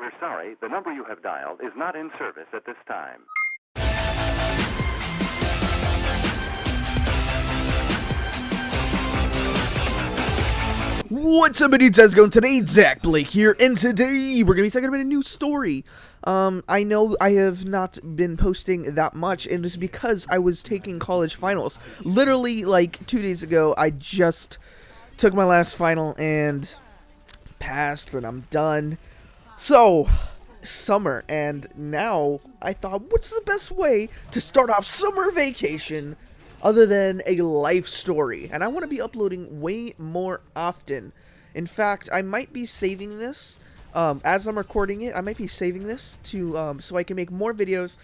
We're sorry, the number you have dialed is not in service at this time. What's up, dudes? How's it going today? dakblake here, and today we're going to be talking about a new story. I know I have not been posting that much, and it's because I was taking college finals. Literally, like, 2 days ago, I just took my last final and passed, and I'm done. So, summer, and now I thought, what's the best way to start off summer vacation other than a life story? And I want to be uploading way more often. In fact, I might be saving this as I'm recording it. I might be saving this to so I can make more videos,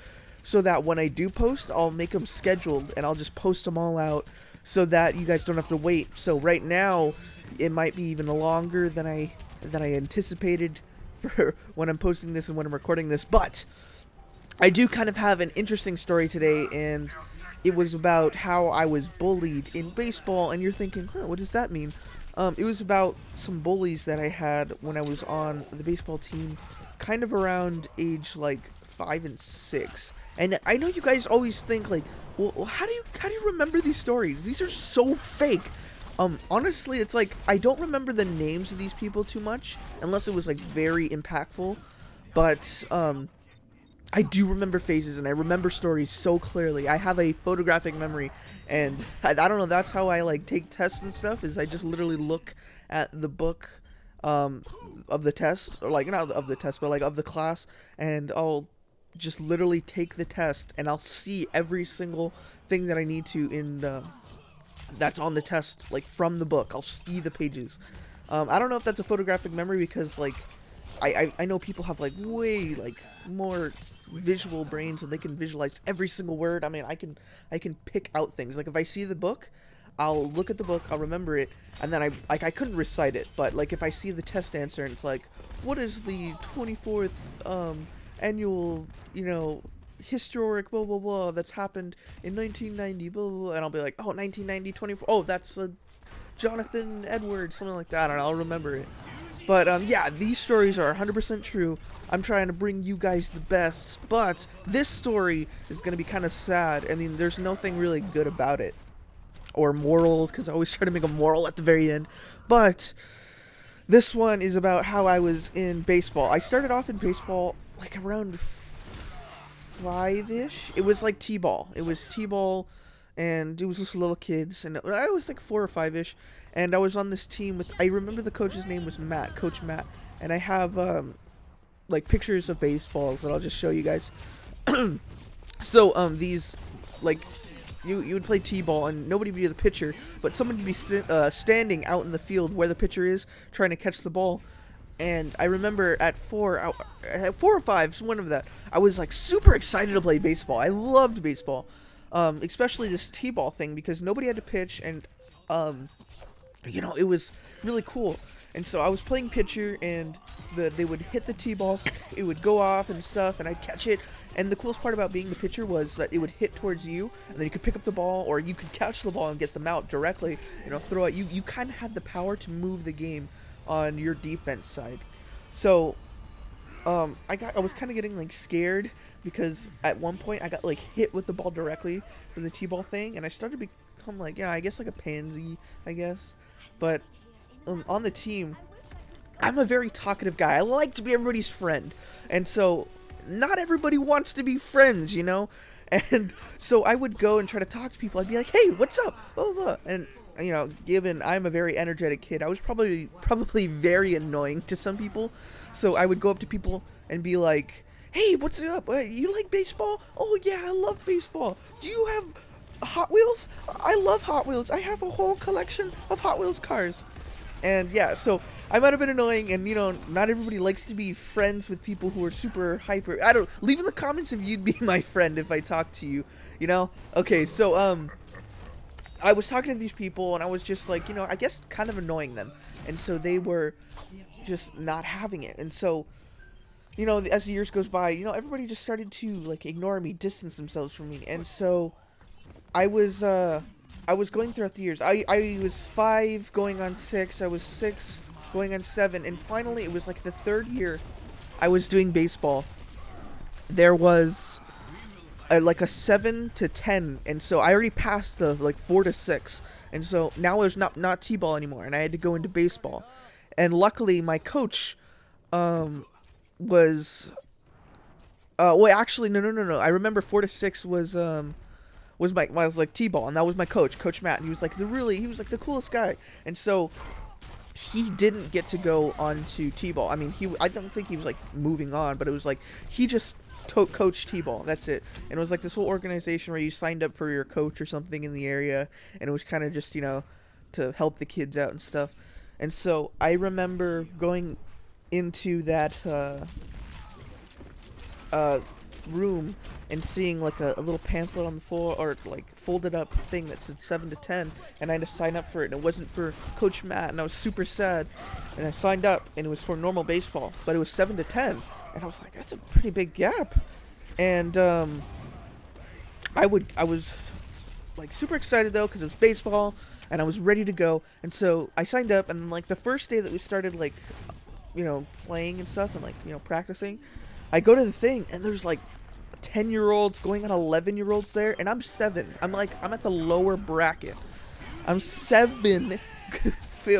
so that when I do post, I'll make them scheduled and I'll just post them all out so that you guys don't have to wait. So right now, it might be even longer than I anticipated for when I'm posting this and when I'm recording this. But I do kind of have an interesting story today, and it was about how I was bullied in baseball. And you're thinking, huh, what does that mean? It was about some bullies that I had when I was on the baseball team, kind of around age like 5 and 6. And I know you guys always think like, well, how do you remember these stories? These are so fake. Honestly, it's like I don't remember the names of these people too much unless it was like very impactful. But I do remember faces, and I remember stories so clearly. I have a photographic memory, and I don't know, that's how I like take tests and stuff, is I just literally look at the book of the test, or like not of the test, but like of the class, and I'll just literally take the test, and I'll see every single thing that I need to in that's on the test, like from the book. I'll see the pages. I don't know if that's a photographic memory, because like I know people have like way like more visual brains, and they can visualize every single word. I mean, I can pick out things. Like if I see the book, I'll look at the book, I'll remember it, and then I couldn't recite it, but like if I see the test answer and it's like, what is the 24th annual, historic blah blah blah that's happened in 1990 blah blah blah, and I'll be like, oh, 1990 24, oh, that's Jonathan Edwards, something like that, and I'll remember it. But, yeah, these stories are 100% true. I'm trying to bring you guys the best, but this story is going to be kind of sad. I mean, there's nothing really good about it, or moral, because I always try to make a moral at the very end. But this one is about how I was in baseball. I started off in baseball, like, around 5-ish. It was like T-ball. It was T-ball, and it was just little kids, and I was like 4 or 5-ish. And I was on this team with, I remember the coach's name was Matt, Coach Matt. And I have, like, pictures of baseballs that I'll just show you guys. So, these, like, you would play T-ball, and nobody would be the pitcher, but someone would be standing out in the field where the pitcher is, trying to catch the ball. And I remember at 4 or 5, one of that, I was, like, super excited to play baseball. I loved baseball, especially this T-ball thing, because nobody had to pitch, and, it was really cool. And so I was playing pitcher, and they would hit the T-ball, it would go off and stuff, and I'd catch it. And the coolest part about being the pitcher was that it would hit towards you, and then you could pick up the ball, or you could catch the ball and get them out directly, throw it. You kind of had the power to move the game on your defense side. So I was kind of getting like scared, because at one point I got like hit with the ball directly from the T-ball thing, and I started to become like, I guess like a pansy, I guess. But on the team, I'm a very talkative guy. I like to be everybody's friend. And so not everybody wants to be friends, And so I would go and try to talk to people. I'd be like, hey, what's up? Blah, blah, blah. And, given I'm a very energetic kid, I was probably very annoying to some people. So I would go up to people and be like, hey, what's up? You like baseball? Oh, yeah, I love baseball. Do you have Hot Wheels? I love Hot Wheels. I have a whole collection of Hot Wheels cars. And yeah, so I might have been annoying, and not everybody likes to be friends with people who are super hyper. Leave in the comments if you'd be my friend if I talk to you, Okay, so I was talking to these people, and I was just like, I guess kind of annoying them. And so they were just not having it. And so, as the years goes by, everybody just started to like ignore me, distance themselves from me. And so I was going throughout the years. I was 5 going on 6. I was 6 going on 7, and finally it was like the 3rd year I was doing baseball, there was like a 7 to 10, and so I already passed the like 4 to 6, and so now there's not t-ball anymore, and I had to go into baseball, and luckily my coach was wait, actually, no. I remember 4 to 6 was was like t-ball, and that was my coach Matt, and he was like the coolest guy, and so he didn't get to go on to t-ball. I mean, I don't think he was like moving on, but it was like he just coached t-ball. That's it. And it was like this whole organization where you signed up for your coach or something in the area, and it was kind of just to help the kids out and stuff. And so I remember going into that room and seeing like a little pamphlet on the floor, or like folded up thing that said 7 to 10, and I had to sign up for it, and it wasn't for Coach Matt, and I was super sad, and I signed up, and it was for normal baseball, but it was 7 to 10, and I was like, that's a pretty big gap. And I was like super excited though, because it was baseball and I was ready to go, and so I signed up, and like the first day that we started like playing and stuff and like practicing, I go to the thing, and there's like 10-year-olds going on 11-year-olds there, and I'm 7. I'm at the lower bracket. I'm 7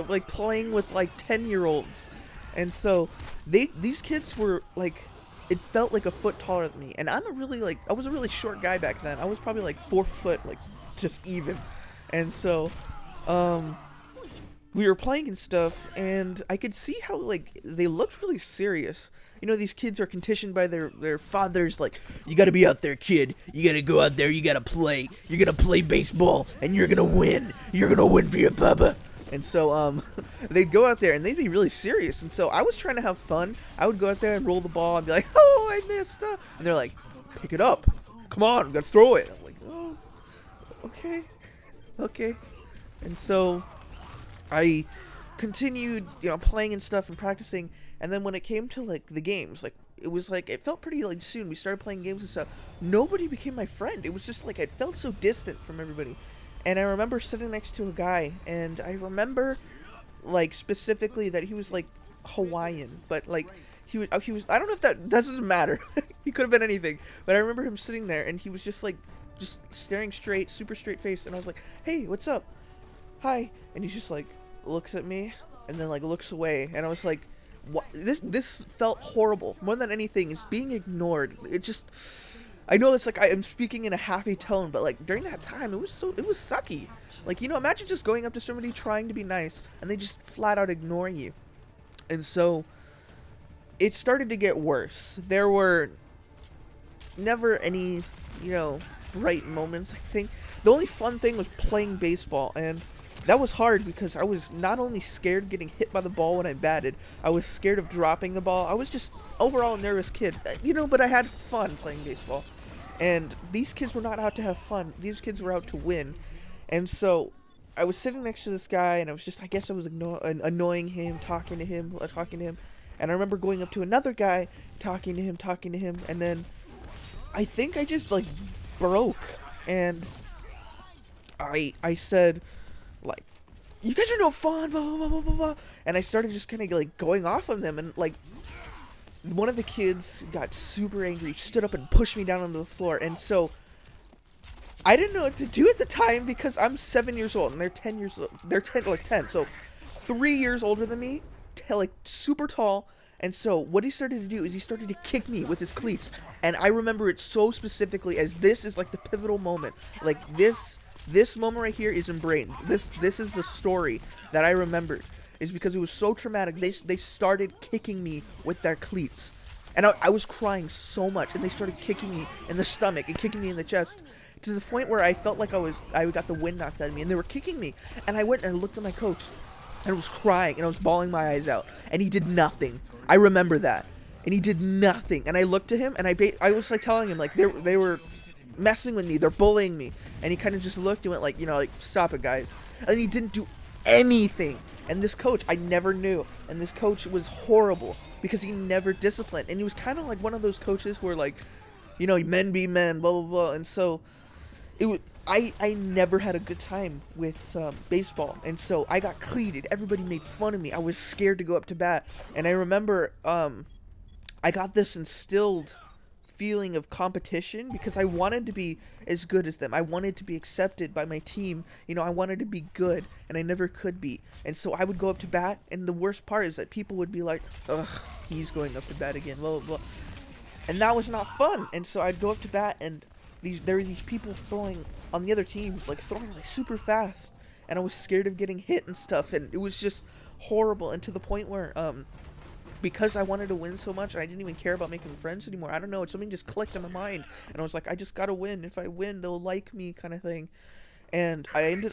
like playing with like 10-year-olds. And so these kids were like, it felt like a foot taller than me, and I was a really short guy back then. I was probably like 4 foot, like just even. And so we were playing and stuff, and I could see how like they looked really serious. These kids are conditioned by their fathers, like, you gotta be out there, kid. You gotta go out there, you gotta play. You're gonna play baseball, and you're gonna win. You're gonna win for your papa. And so, they'd go out there, and they'd be really serious. And so I was trying to have fun. I would go out there and roll the ball and be like, oh, I missed up. And they're like, pick it up. Come on, we gotta throw it. I'm like, oh, okay. And so I continued, playing and stuff and practicing. And then when it came to like the games, like it felt pretty like soon. We started playing games and stuff. Nobody became my friend. It was just like I felt so distant from everybody. And I remember sitting next to a guy, and I remember like specifically that he was like Hawaiian, but like he was I don't know if that doesn't matter. He could have been anything. But I remember him sitting there, and he was just staring straight, super straight face, and I was like, "Hey, what's up? Hi." And he just like looks at me and then like looks away, and I was like, what? This felt horrible. More than anything, is being ignored. I know it's like I am speaking in a happy tone, but like during that time, it was sucky. Like, imagine just going up to somebody trying to be nice, and they just flat out ignoring you. And so it started to get worse. There were never any, bright moments, I think. The only fun thing was playing baseball, and that was hard because I was not only scared of getting hit by the ball when I batted, I was scared of dropping the ball. I was just overall a nervous kid, but I had fun playing baseball. And these kids were not out to have fun. These kids were out to win. And so I was sitting next to this guy, and I guess I was annoying him, talking to him. And I remember going up to another guy, talking to him, and then I think I just like broke. And I said, like, you guys are no fun, blah, blah, blah, blah, blah, blah. And I started just kind of like going off on them, and like one of the kids got super angry, stood up and pushed me down onto the floor. And so I didn't know what to do at the time, because I'm 7 years old and they're 10 years old. They're 10, so 3 years older than me, like super tall. And so what he started to do is he started to kick me with his cleats. And I remember it so specifically, as this is like the pivotal moment. Like this moment right here is in brain. This is the story that I remembered, is because it was so traumatic. They started kicking me with their cleats, and I was crying so much, and they started kicking me in the stomach and kicking me in the chest, to the point where I felt like I got the wind knocked out of me, and they were kicking me. And I went and I looked at my coach, and I was crying, and I was bawling my eyes out, and he did nothing. I remember that, and he did nothing. And I looked at him, and I was like telling him, like, they were messing with me, they're bullying me. And he kind of just looked and went like, like, stop it, guys. And he didn't do anything. And this coach, I never knew, and this coach was horrible because he never disciplined. And he was kind of like one of those coaches where, like, men be men, blah blah blah. And so I never had a good time with baseball, and so I got cleated. Everybody made fun of me. I was scared to go up to bat. And I remember I got this instilled feeling of competition because I wanted to be as good as them. I wanted to be accepted by my team. You know, I wanted to be good, and I never could be. And so I would go up to bat, and the worst part is that people would be like, ugh, he's going up to bat again, blah, blah, blah. And that was not fun. And so I'd go up to bat, and there were these people throwing on the other teams, like throwing like super fast. And I was scared of getting hit and stuff, and it was just horrible. And to the point where, because I wanted to win so much, and I didn't even care about making friends anymore. I don't know, something just clicked in my mind, and I was like, I just gotta win. If I win, they'll like me, kind of thing. And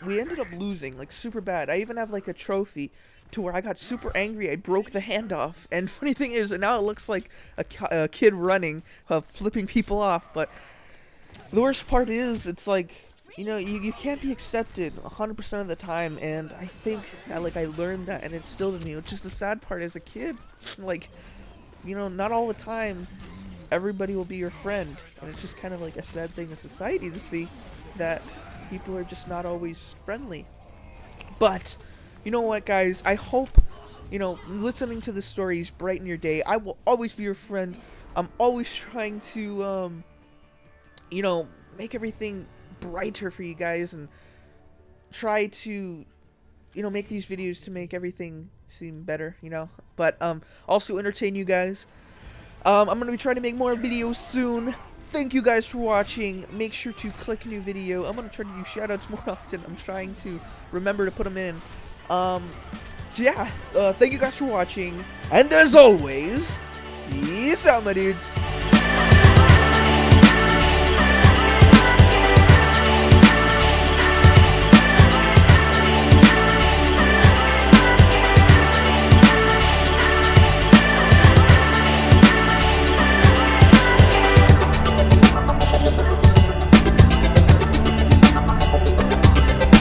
we ended up losing, like, super bad. I even have like a trophy to where I got super angry. I broke the handoff, and funny thing is, now it looks like a kid running, flipping people off. But the worst part is, it's like, you know, you can't be accepted 100% of the time, and I think that, I learned that, and it's still in me, which is the sad part as a kid. Like, you know, not all the time everybody will be your friend, and it's just kind of like a sad thing in society to see that people are just not always friendly. But, you know what, guys, I hope, you know, listening to the stories brighten your day. I will always be your friend. I'm always trying to, you know, make everything brighter for you guys, and try to, you know, make these videos to make everything seem better, you know, but also entertain you guys. I'm gonna be trying to make more videos soon. Thank you guys for watching. Make sure to click new video. I'm gonna try to do shoutouts more often. I'm trying to remember to put them in. So yeah, thank you guys for watching, and as always, peace out, my dudes.